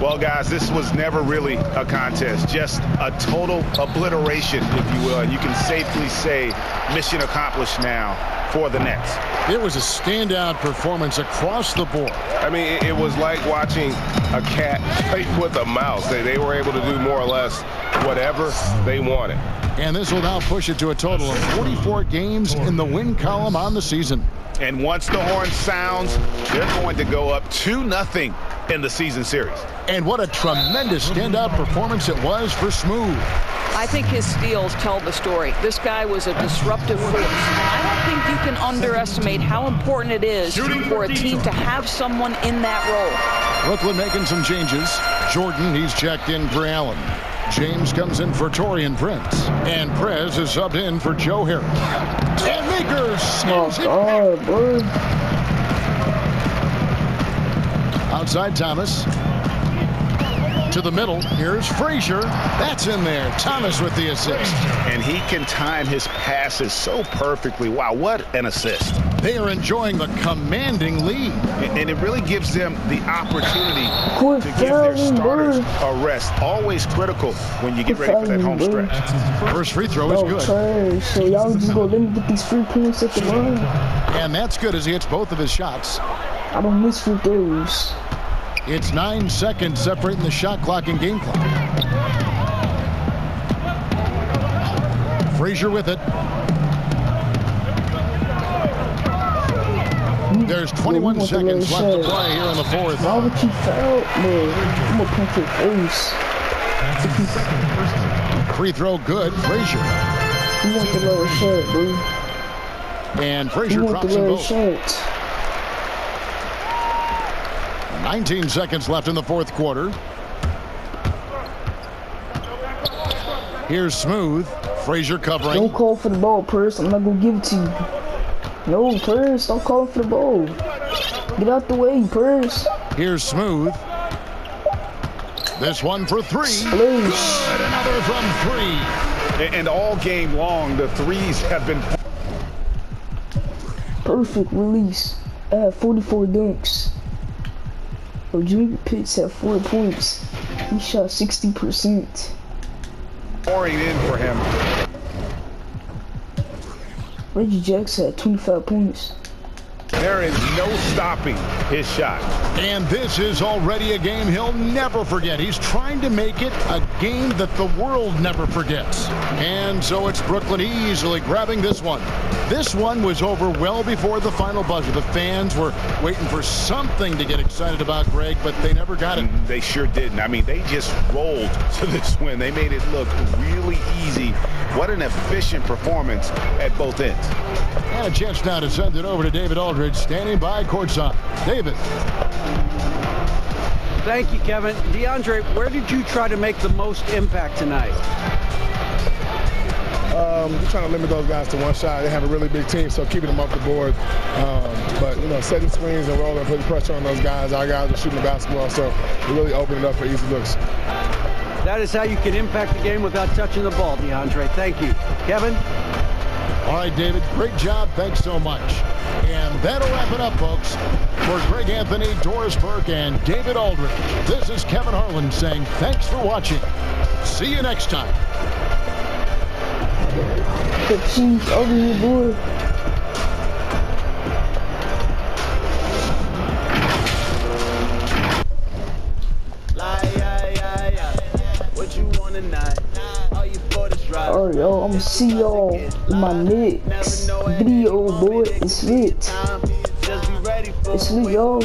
Well, guys, this was never really a contest, just a total obliteration, if you will. And you can safely say mission accomplished now for the Nets. It was a standout performance across the board. I mean, it was like watching a cat play with a mouse. They were able to do more or less whatever they wanted. And this will now push it to a total of 44 games in the win column on the season. And once the horn sounds, they're going to go up 2-0 in the season series. And what a tremendous standout performance it was for Smooth. I think his steals tell the story. This guy was a disruptive force. And I don't think you can underestimate how important it is for a team to have someone in that role. Brooklyn making some changes. Jordan, he's checked in for Allen. James comes in for Taurean Prince. And Prez is subbed in for Joe Harris. And Makers snaps it back. Bro. Outside Thomas. To the middle. Here's Frazier. That's in there. Thomas with the assist. And he can time his passes so perfectly. Wow, what an assist. They are enjoying the commanding lead. And it really gives them the opportunity to give their starters a rest. Always critical when you get ready for that home stretch. First free throw is good. So y'all just gonna let me get these 3 points at the line. And that's good as he hits both of his shots. I don't miss free throws. It's 9 seconds separating the shot clock and game clock. Frazier with it. There's 21 seconds left to play here in the fourth. Why would you foul, man? I'm gonna punch your face. Free throw good. Frazier. You want the lower shot, bro. And Frazier drops them both. Shot. 19 seconds left in the fourth quarter. Here's Smooth. Frazier covering. Don't call for the ball, Purse. I'm not gonna give it to you. No, Purse, don't call for the ball. Get out the way, Purse. Here's Smooth. This one for 3. Splash. And another from 3. And all game long, the threes have been perfect release. I have 44 dunks. Junior Pitts had 4 points. He shot 60%. pouring in for him. Reggie Jackson had 25 points. There is no stopping his shot. And this is already a game he'll never forget. He's trying to make it a game that the world never forgets. And so it's Brooklyn easily grabbing this one. This one was over well before the final buzzer. The fans were waiting for something to get excited about, Greg, but they never got it. They sure didn't. I mean, they just rolled to this win. They made it look really easy. What an efficient performance at both ends. And a chance now to send it over to David Aldridge, standing by courtside. David. Thank you, Kevin. DeAndre, where did you try to make the most impact tonight? We're trying to limit those guys to one shot. They have a really big team, so keeping them off the board. But, you know, setting screens and rolling, putting pressure on those guys. Our guys are shooting the basketball, so we really open it up for easy looks. That is how you can impact the game without touching the ball, DeAndre. Thank you. Kevin? All right, David, great job. Thanks so much. And that'll wrap it up, folks. For Greg Anthony, Doris Burke, and David Aldridge, this is Kevin Harlan saying thanks for watching. See you next time. The Chiefs over here, boy. Alright, y'all, I'm gonna see y'all in my next video, boy. It's lit. It's lit, y'all.